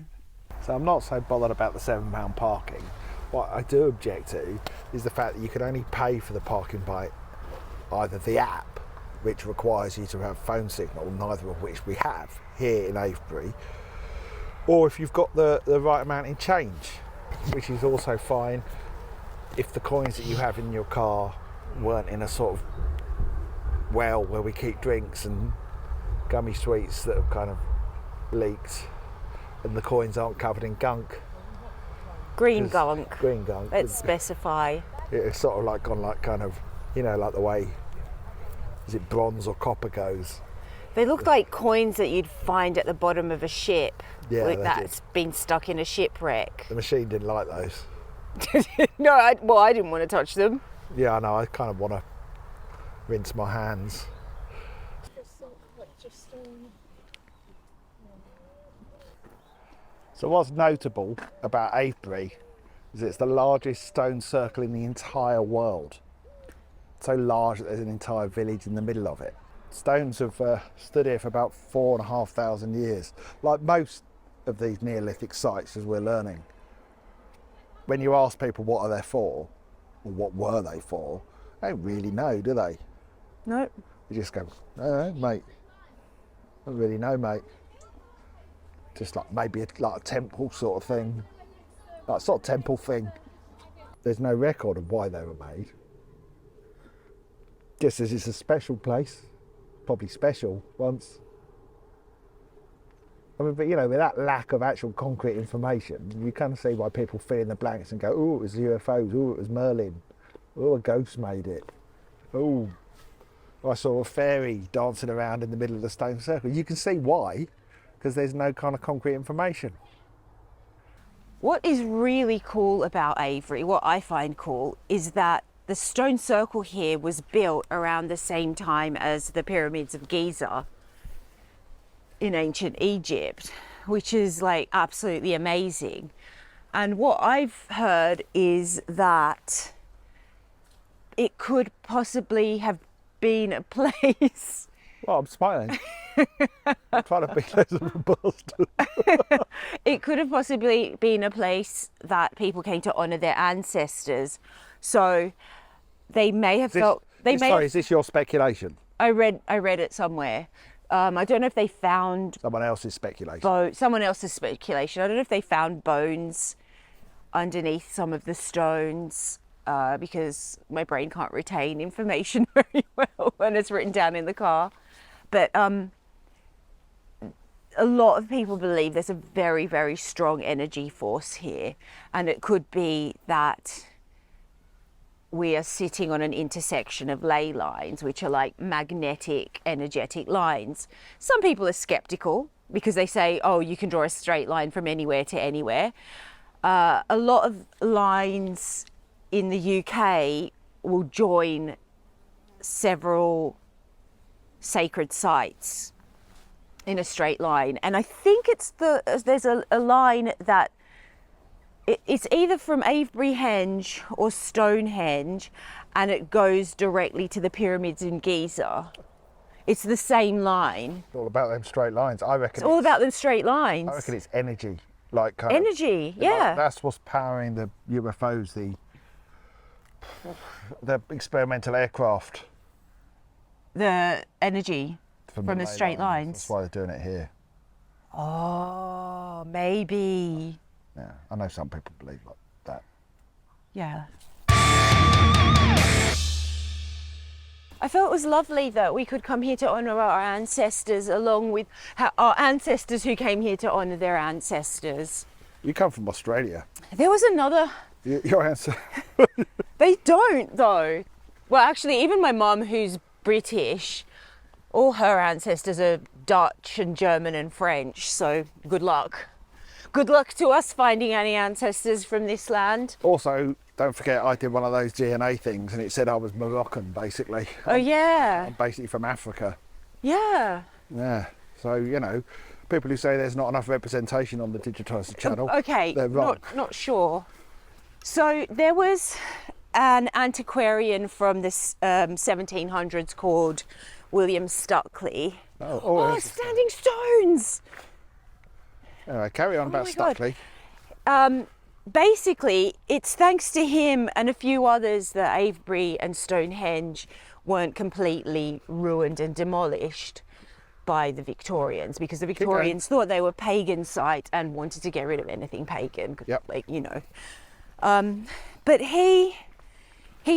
So I'm not so bothered about the £7 parking. What I do object to is the fact that you can only pay for the parking by either the app, which requires you to have phone signal, neither of which we have here in Avebury, or if you've got the right amount in change, which is also fine if the coins that you have in your car weren't in a sort of well where we keep drinks and gummy sweets that have kind of leaked and the coins aren't covered in gunk. Green gunk. Green gunk. Let's specify. It's sort of like gone like kind of, you know, like the way, is it bronze or copper goes? They look like coins that you'd find at the bottom of a ship. Yeah, like they that's been stuck in a shipwreck. The machine didn't like those. No, I didn't want to touch them. Yeah, I know, I kind of want to rinse my hands. So what's notable about Avebury is it's the largest stone circle in the entire world. So large that there's an entire village in the middle of it. Stones have stood here for about 4,500 years, like most of these Neolithic sites, as we're learning. When you ask people what are they for, or what were they for, they don't really know, do they? No. They just go, no, mate. I don't really know, mate. Just like maybe like a temple sort of thing. Like sort of temple thing. There's no record of why they were made. Just as it's a special place. Probably special once. I mean, but you know, with that lack of actual concrete information, you kind of see why people fill in the blanks and go, oh, it was UFOs, oh, it was Merlin, oh, a ghost made it, oh, I saw a fairy dancing around in the middle of the stone circle. You can see why, because there's no kind of concrete information. What is really cool about Avebury, what I find cool, is that the stone circle here was built around the same time as the pyramids of Giza in ancient Egypt, which is like absolutely amazing. And what I've heard is that it could possibly have been a place Well, I'm smiling. I'm trying to be less of a bastard. It could have possibly been a place that people came to honour their ancestors. So they may have felt... Sorry, is this your speculation? I read it somewhere. I don't know if they found... Someone else's speculation. Someone else's speculation. I don't know if they found bones underneath some of the stones, because my brain can't retain information very well when it's written down in the car. But a lot of people believe there's a very, very strong energy force here, and it could be that we are sitting on an intersection of ley lines, which are like magnetic, energetic lines. Some people are skeptical because they say, oh, you can draw a straight line from anywhere to anywhere. A lot of lines in the UK will join several sacred sites in a straight line. And I think there's a line that it's either from Avebury Henge or Stonehenge, and it goes directly to the pyramids in Giza. It's the same line. It's all about them straight lines. I reckon it's all about them straight lines. I reckon it's energy. Like energy, yeah. Like, that's what's powering the UFOs, the experimental aircraft. The energy from the straight lines. That's why they're doing it here. Oh, maybe. Yeah, I know some people believe like that. Yeah. I felt it was lovely that we could come here to honour our ancestors, along with our ancestors who came here to honour their ancestors. You come from Australia. There was another... Your answer. They don't, though. Well, actually, even my mum, who's British, all her ancestors are Dutch and German and French, so good luck. Good luck to us finding any ancestors from this land. Also, don't forget I did one of those DNA things and it said I was Moroccan, basically. Oh, yeah. I'm basically from Africa. Yeah. Yeah. So, you know, people who say there's not enough representation on the Digitiser channel, okay, they're wrong. Not sure. So there was an antiquarian from the 1700s called William Stuckley. Oh, standing stones! Anyway, carry on about Stuckley. Basically, it's thanks to him and a few others that Avebury and Stonehenge weren't completely ruined and demolished by the Victorians, because the Victorians thought they were pagan site and wanted to get rid of anything pagan. Yep. Like, you know. But he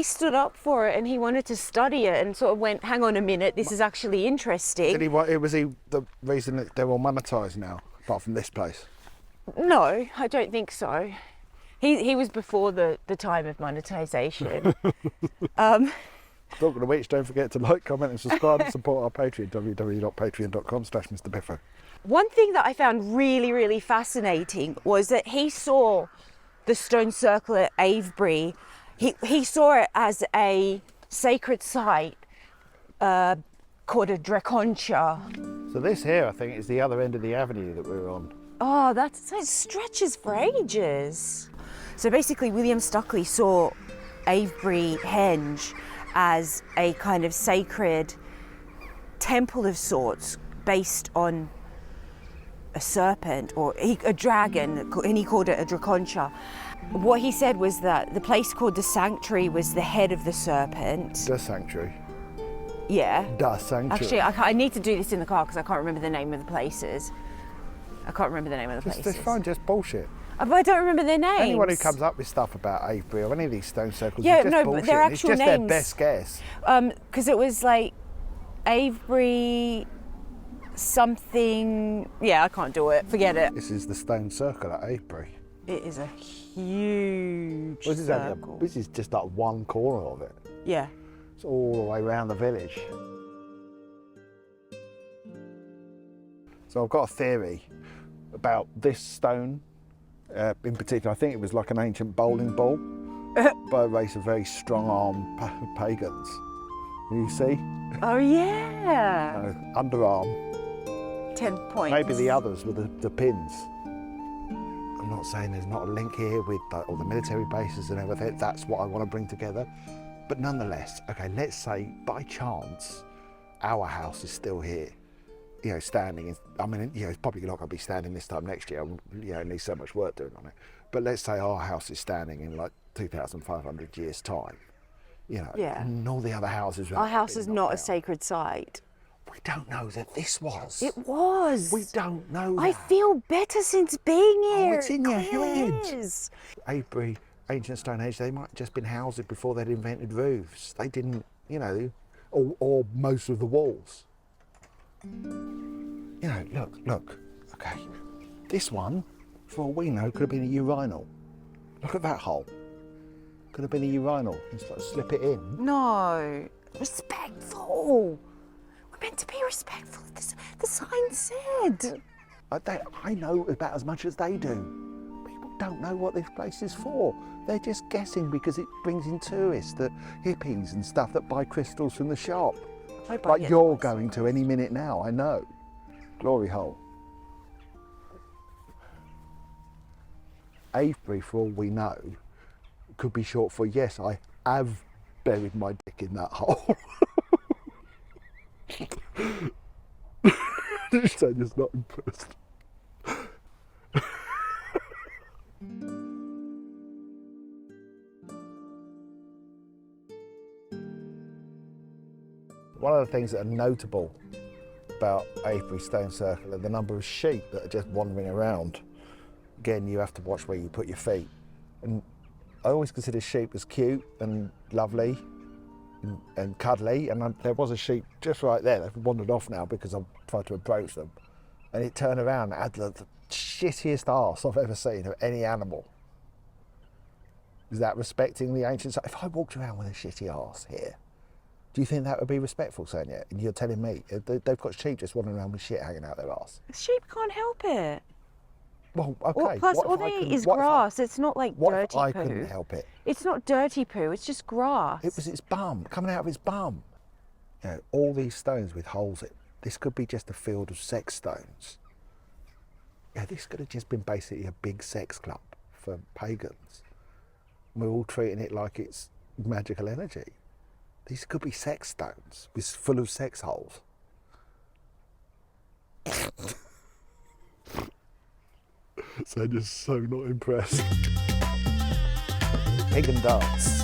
stood up for it and he wanted to study it and sort of went, hang on a minute, this is actually interesting. Was he the reason that they're all monetised now, apart from this place? No, I don't think so. He was before the time of monetisation. Talking of which, don't forget to like, comment and subscribe and support our Patreon, www.patreon.com/Mr. Biffo. One thing that I found really, really fascinating was that he saw the stone circle at Avebury. He saw it as a sacred site called a draconcha. So this here, I think, is the other end of the avenue that we're on. Oh, that stretches for ages. So basically, William Stuckley saw Avebury Henge as a kind of sacred temple of sorts, based on a serpent or a dragon, and he called it a draconcha. What he said was that the place called the Sanctuary was the head of the serpent. The Sanctuary. Yeah. The Sanctuary. Actually, I need to do this in the car because I can't remember the name of the places. I can't remember the name of the places. It's fine, just bullshit. But I don't remember their names. Anyone who comes up with stuff about Avebury or any of these stone circles yeah, is just no, bullshit. But their actual it's just names, their best guess. Because it was like Avebury something. Yeah, I can't do it. Forget it. This is the stone circle at Avebury. It is a huge circle. This is just like one corner of it. Yeah. It's all the way around the village. So I've got a theory about this stone in particular. I think it was like an ancient bowling ball by a race of very strong-armed pagans. You see? Oh, yeah. Underarm. 10 points. Maybe the others were the pins. I'm not saying there's not a link here with all the military bases and everything. That's what I want to bring together. But nonetheless, okay, let's say by chance our house is still here standing. I mean, it's probably not going to be standing this time next year. It needs so much work doing on it. But let's say our house is standing in like 2,500 years' time. Yeah. And all the other houses. Our house is not a down. sacred site. We don't know that this was. It was. We don't know that. I feel better since being here. Oh, it's in your Clearly head. is. Avebury, ancient Stonehenge, they might have just been houses before they'd invented roofs. They didn't, or most of the walls. Look, okay. This one, for all we know, could have been a urinal. Look at that hole. Could have been a urinal. Just like slip it in. No. Respectful. We're meant to be respectful. The sign said. I know about as much as they do. People don't know what this place is for. They're just guessing because it brings in tourists, the hippies and stuff that buy crystals from the shop. Like you're going to any minute now, I know. Glory hole. Avebury, for all we know, could be short for, yes, I have buried my dick in that hole. So just not impressed. One of the things that are notable about Avebury Stone Circle are the number of sheep that are just wandering around. Again, you have to watch where you put your feet. And I always consider sheep as cute and lovely and cuddly, and there was a sheep just right there. They've wandered off now because I've tried to approach them, and it turned around and had the shittiest arse I've ever seen of any animal. Is that respecting the ancient site? If I walked around with a shitty arse here, do you think that would be respectful, Sonia? And you're telling me they've got sheep just wandering around with shit hanging out their arse? Sheep can't help it. Well, okay. Plus, all they eat is grass. It's not like what dirty if I poo. couldn't help it? It's not dirty poo. It's just grass. It was its bum, coming out of its bum. All these stones with holes in. This could be just a field of sex stones. This could have just been basically a big sex club for pagans. We're all treating it like it's magical energy. These could be sex stones full of sex holes. So just so not impressed. Pig and dance.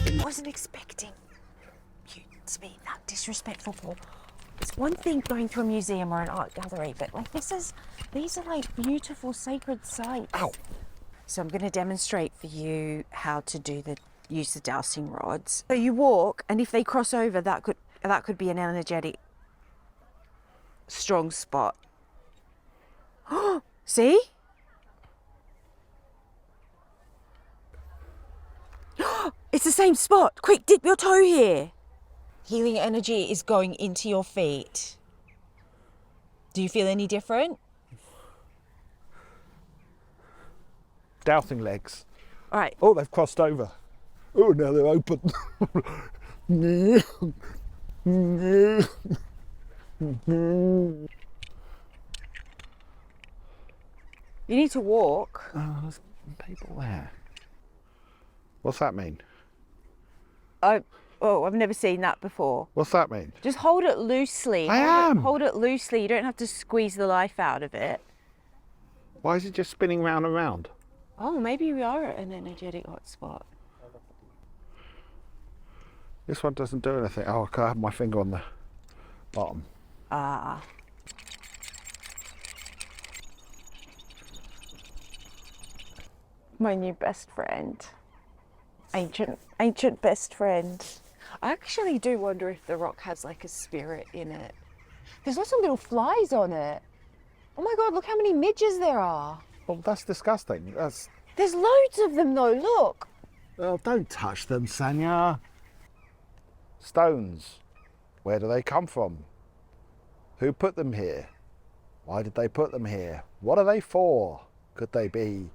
I wasn't expecting you to be that disrespectful, Paul. It's one thing going to a museum or an art gallery, but like these are like beautiful sacred sites. Ow. So I'm going to demonstrate for you how to use the dowsing rods. So you walk, and if they cross over, that could be an energetic strong spot. See? It's the same spot. Quick, dip your toe here. Healing energy is going into your feet. Do you feel any different? Dowsing legs. All right. Oh, they've crossed over. Oh, now they're open. You need to walk. Oh, there's people there. What's that mean? I've never seen that before. What's that mean? Just hold it loosely. Hold it loosely. You don't have to squeeze the life out of it. Why is it just spinning round and round? Oh, maybe we are at an energetic hotspot. This one doesn't do anything. Oh, I have my finger on the bottom. Ah. My new best friend. Ancient best friend. I actually do wonder if the rock has like a spirit in it. There's lots of little flies on it. Oh my God, look how many midges there are. Well, that's disgusting. There's loads of them though, look. Oh, don't touch them, Sanya. Stones. Where do they come from? Who put them here? Why did they put them here? What are they for? Could they be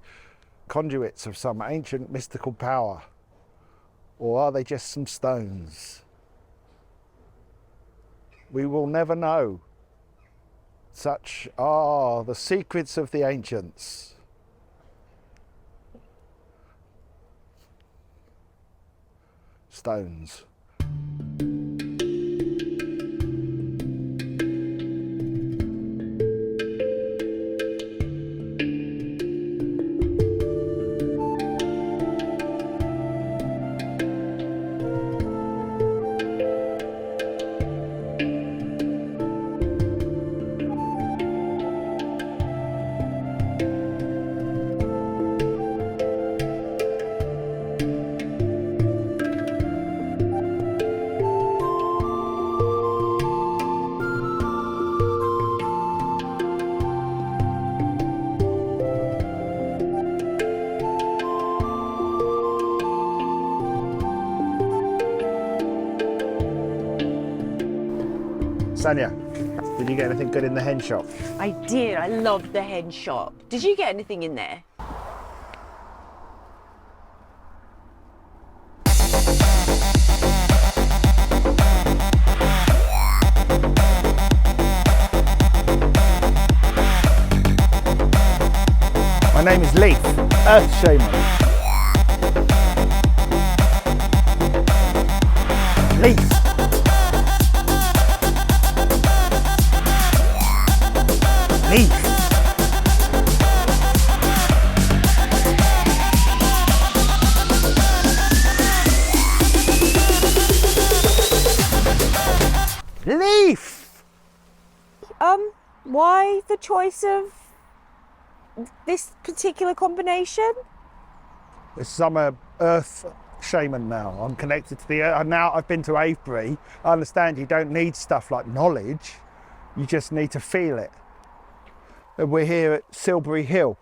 conduits of some ancient mystical power? Or are they just some stones? We will never know. Such are the secrets of the ancients. Stones. Sanya, did you get anything good in the hen shop? I did. I loved the hen shop. Did you get anything in there? My name is Leaf, Earth Shaman. Leaf. Leaf. Leaf. Why the choice of this particular combination? This I'm a Earth Shaman now. I'm connected to the Earth. Now I've been to Avebury. I understand you don't need stuff like knowledge. You just need to feel it. And we're here at Silbury Hill,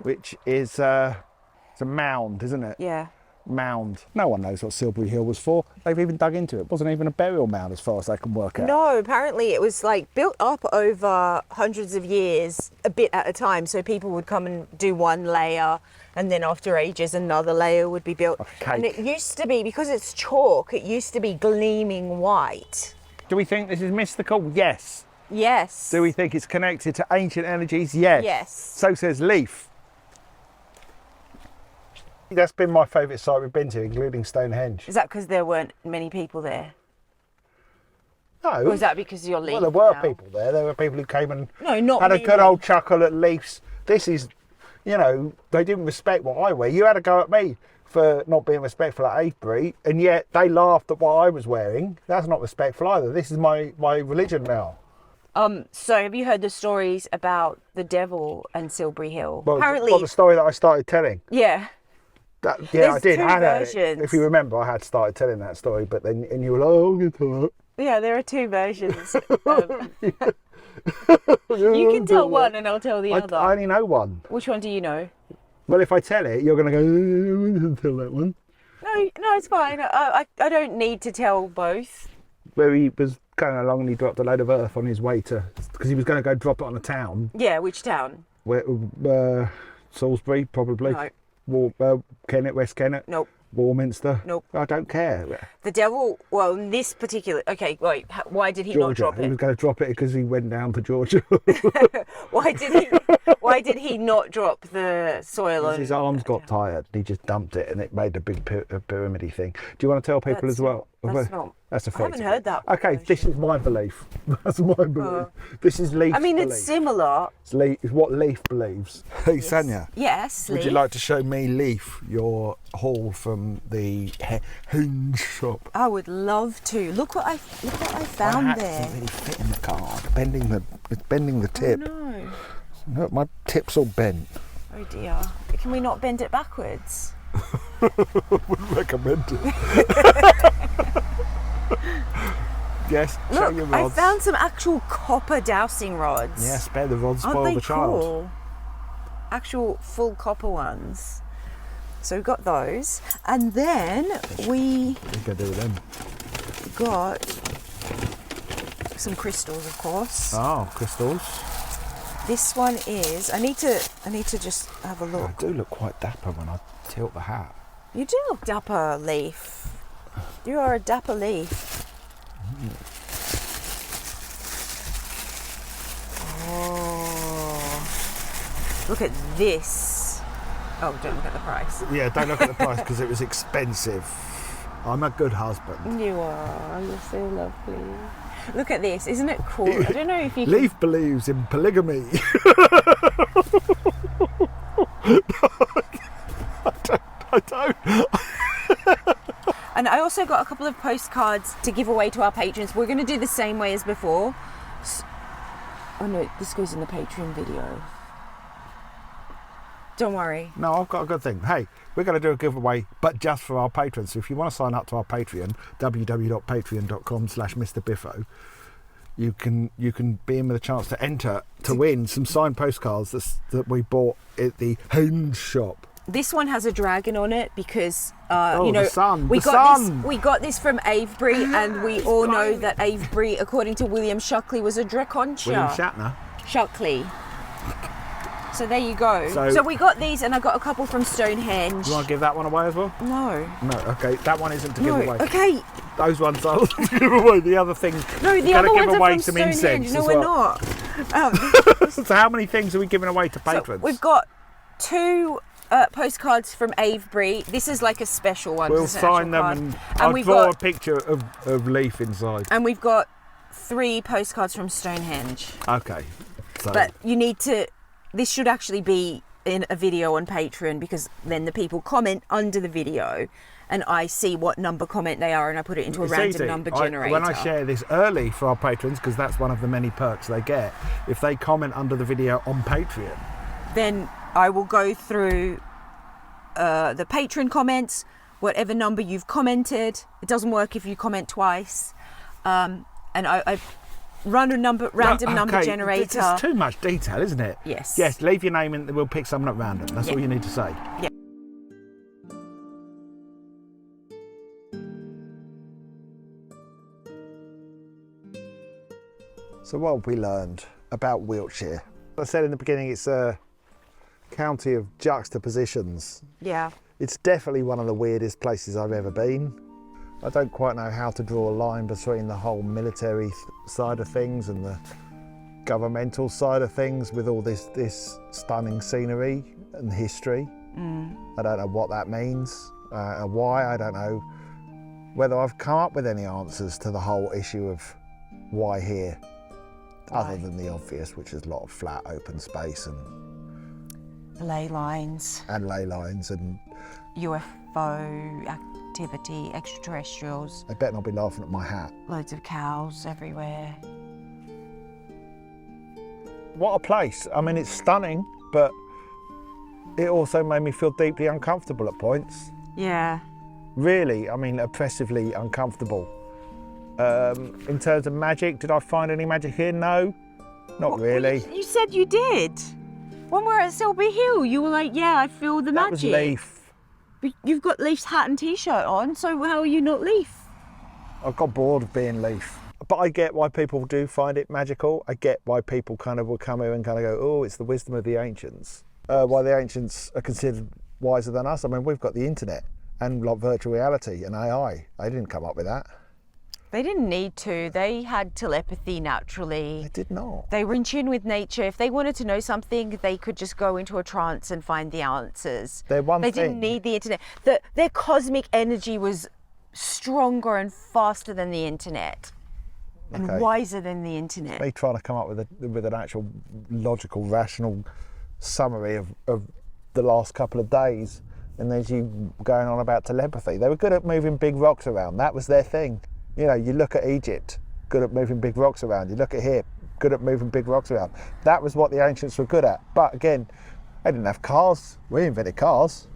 which is it's a mound, isn't it? Yeah. Mound. No one knows what Silbury Hill was for. They've even dug into it. It wasn't even a burial mound as far as they can work out. No, apparently it was like built up over hundreds of years, a bit at a time. So people would come and do one layer, and then after ages another layer would be built. Like a cake. And it used to be, because it's chalk, it used to be gleaming white. Do we think this is mystical? Yes. Yes. Do we think it's connected to ancient energies? Yes. Yes. So says Leaf. That's been my favourite site we've been to, including Stonehenge. Is that because there weren't many people there? No. Or is that because you're leaving? Well, there were now? people there. There were people who came and No, not had a me. good old chuckle at Leaf's. This is, you know, they didn't respect what I wear. You had a go at me for not being respectful at Avebury, and yet they laughed at what I was wearing. That's not respectful either. This is my religion now. So have you heard the stories about the devil and Silbury Hill? Well, Apparently, the story that I started telling. yeah. Yeah, There's I did. two I had versions. if you remember, I had started telling that story, but then and you were like, "Oh, get to that." Yeah, there are two versions. You can tell one and I'll tell the other. I only know one. Which one do you know? Well, if I tell it, you're going to go, tell that one. No, it's fine. I don't need to tell both. Where he was going along and he dropped a load of earth on his way to, because he was going to go drop it on a town. Yeah, which town? Where, Salisbury, probably. No. Kennet, West Kennet. Nope. Warminster. Nope. I don't care. The devil, well, in this particular... Okay, wait, why did he not Georgia. drop He it? was going to drop it because he went down to Georgia. Why did he not drop the soil on... His arms got tired. He just dumped it and it made a big pyramid thing. Do you want to tell people That's as well? That's a I haven't heard that. Okay, this is my belief. That's my belief. This is Leaf's I mean, belief. it's similar. It's what Leaf believes. Hey, Sanya. Yes, Would you like to show me, Leaf, your haul from the Henge shop? I would love to. Look what I found my hat there. doesn't really fit in the card. It's bending the tip. Oh, no. Look, my tip's all bent. Oh dear. Can we not bend it backwards? Wouldn't recommend it. Yes, show Look, your I rods. found some actual copper dowsing rods. Yeah, spare the rods, Aren't spoil they the child. cool? Actual full copper ones. So we got those, and then we What are you going to do with them? got some crystals, of course. Oh, crystals. This one is. I need to just have a I look. do look quite dapper when I tilt the hat. You do look dapper, Leaf. You are a dapper Leaf. Look at this. Oh, don't look at the price. Yeah, don't look at the price because it was expensive. I'm a good husband. You are. You're so lovely. Look at this. Isn't it cool? I don't know if you can... Leaf believes in polygamy. I don't. And I also got a couple of postcards to give away to our patrons. We're going to do the same way as before. Oh no, this goes in the Patreon video. Don't worry. No, I've got a good thing. Hey, we're going to do a giveaway, but just for our patrons. So if you want to sign up to our Patreon, www.patreon.com/MrBiffo, you can be in with a chance to enter to win some signed postcards that we bought at the Henge shop. This one has a dragon on it because the sun. We got this from Avebury, and we all know that Avebury, according to William Shockley, was a draconcha. William Shatner. Shockley. So there you go. So we got these, and I got a couple from Stonehenge. Do you want to give that one away as well? No. No, okay. That one isn't to give away. Okay. Those ones are to give away. The other thing. No, the other ones are from some Stonehenge. incense No, as we're well. not. So how many things are we giving away to patrons? So we've got 2 postcards from Avebury. This is like a special one. We'll sign them and I'll draw a picture of Leaf inside. And we've got 3 postcards from Stonehenge. Okay. So. But you need to... This should actually be in a video on Patreon, because then the people comment under the video and I see what number comment they are and I put it into a random number generator. When I share this early for our patrons, because that's one of the many perks they get, if they comment under the video on Patreon, then I will go through the patron comments, whatever number you've commented. It doesn't work if you comment twice. And I run a random number generator. It's too much detail, isn't it? Yes. Yes, leave your name and we'll pick someone at random. That's all you need to say. Yeah. So what have we learned about Wiltshire? I said in the beginning, it's a county of juxtapositions. Yeah. It's definitely one of the weirdest places I've ever been. I don't quite know how to draw a line between the whole military side of things and the governmental side of things with all this stunning scenery and history. I don't know what that means and why. I don't know whether I've come up with any answers to the whole issue of why here, other than the obvious, which is a lot of flat open space and ley lines and UFO activity, extraterrestrials. They better not be laughing at my hat. Loads of cows everywhere. What a place. I mean, it's stunning, but it also made me feel deeply uncomfortable at points. Yeah. Really, I mean, oppressively uncomfortable. In terms of magic, did I find any magic here? No, not really. You said you did. When we were at Silbury Hill, you were like, yeah, I feel the magic. That was Leaf. But you've got Leaf's hat and t-shirt on, so how are you not Leaf? I got bored of being Leaf. But I get why people do find it magical. I get why people kind of will come here and kind of go, oh, it's the wisdom of the ancients. Why the ancients are considered wiser than us. I mean, we've got the internet and like virtual reality and AI. They didn't come up with that. They didn't need to. They had telepathy naturally. They did not. They were in tune with nature. If they wanted to know something, they could just go into a trance and find the answers. They didn't need the internet. Their cosmic energy was stronger and faster than the internet. And wiser than the internet. Me trying to come up with an actual logical, rational summary of the last couple of days, and there's you going on about telepathy. They were good at moving big rocks around. That was their thing. You know, you look at Egypt, good at moving big rocks around. You look at here, good at moving big rocks around. That was what the ancients were good at. But again, they didn't have cars. We invented cars.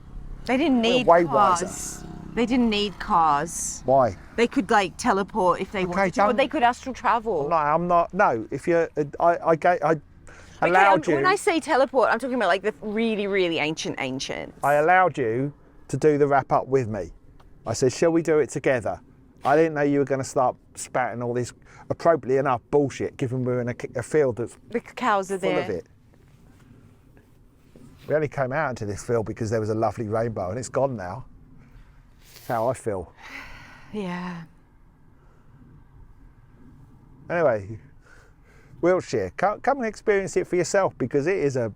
They didn't need cars. They didn't need cars. Why? They could like teleport if they wanted to, or they could astral travel. No, I'm not. No, if you're, I allowed you. When I say teleport, I'm talking about like the really, really ancient. I allowed you to do the wrap up with me. I said, shall we do it together? I didn't know you were going to start spouting all this, appropriately enough, bullshit, given we're in a field that's the cows are full there. of it. We only came out into this field because there was a lovely rainbow and it's gone now. That's how I feel. Yeah. Anyway, Wiltshire, come and experience it for yourself because it is a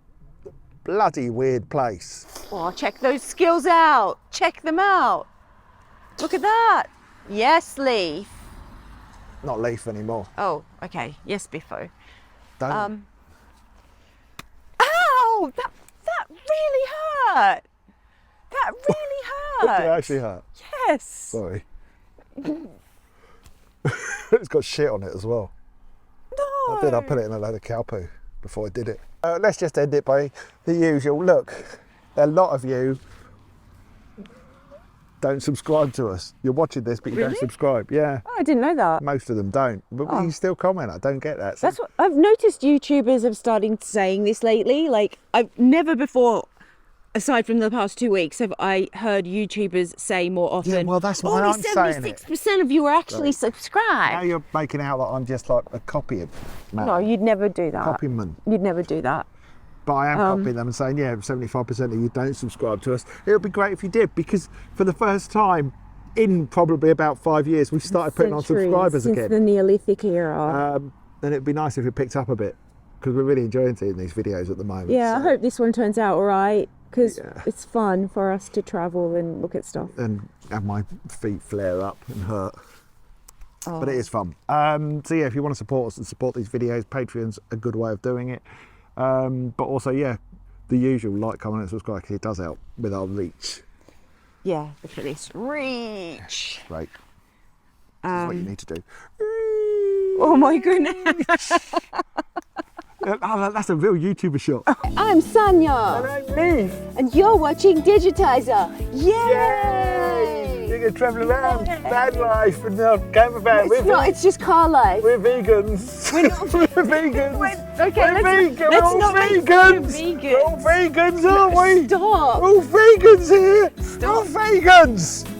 bloody weird place. Oh, check those skills out. Check them out. Look at that. Yes, Leaf. Not Leaf anymore. Oh, okay. Yes, Biffo. Don't. Ow! That really hurt. That really hurt. It actually hurt. Yes. Sorry. It's got shit on it as well. No. I put it in a load of cow poo before I did it. Let's just end it by the usual. Look, a lot of you don't subscribe to us. You're watching this, but you don't Really? subscribe. Yeah. Oh, I didn't know that. Most of them don't. But you still comment. I don't get that. So That's what I've noticed. YouTubers have started saying this lately. Like, I've never before, aside from the past 2 weeks, have I heard YouTubers say more often. Yeah, well, that's why only I'm saying it. 76% of you are actually now subscribed. you're making out that I'm just like a copy man. No, you'd never do that. Copyman. You'd never do that. But I am copying them and saying, yeah, 75% of you don't subscribe to us. It would be great if you did, because for the first time in probably about 5 years, we've started putting on subscribers since again. the Neolithic era. And it'd be nice if it picked up a bit, because we're really enjoying doing these videos at the moment. Yeah, I so- hope this one turns out all right, because Yeah. it's fun for us to travel and look at stuff. And have my feet flare up and hurt. Oh. But it is fun. So yeah, if you want to support us and support these videos, Patreon's a good way of doing it. But also, yeah, the usual like, comment and subscribe, because it does help with our reach. Yeah, look at this reach. Right. This is what you need to do. Oh my goodness. Oh, that's a real YouTuber shot. I'm Sanya, And I'm Leaf. and you're watching Digitiser. Yay! Yay! You're going to travel around, van life, and camper van. It's not, it's just car life. We're vegans. We're not- We're vegans. Wait, okay, We're vegan. let's We're all not make fun vegans. of vegans. We're all vegans, aren't we? Stop. We're all vegans here. Stop. We're all vegans.